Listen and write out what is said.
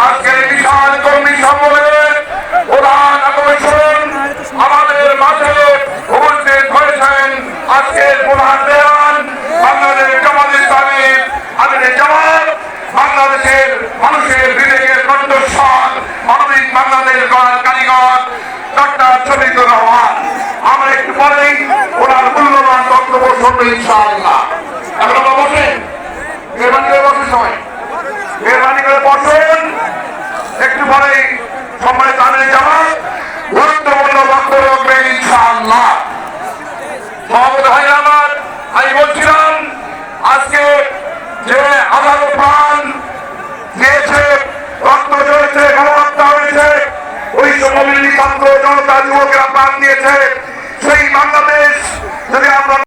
আজকের বিশাল কর্মী সম্মেলনের প্রধান আকর্ষণ আমাদের মাঝে উপস্থিত হয়েছেন আজকের প্রধান দেওয়ান বাংলাদেশ জামাত ইসলামী আমিরে জামাত, বাংলাদেশের মানুষের বিবেকের কণ্ঠস্বর, মানবিক বাংলাদেশ গড়ার কারিগর ডক্টর শফিকুর রহমান। আমরা একটু পরেই ওনার মূল্যবান বক্তব্য শুনবো ইনশাআল্লাহ। এখন আমরা বসেন, মেহরবানি করে বসে সময় মেহরবানি করে বসুন। একটু পরে সম্মানিত আমিরে জামাত গুরুত্বপূর্ণ বক্তব্য রাখবেন ইনশাআল্লাহ। সভাপতি ভাই আমার, আমি বলছিলাম আজকে যে হাজারো প্রাণ দিয়েছে, রক্ত ঝরেছে, গণহত্যা হয়েছে, ওই সমবিলি ছাত্র জনতা যুবকেরা প্রাণ দিয়েছে, সেই বাংলাদেশ যদি আমরা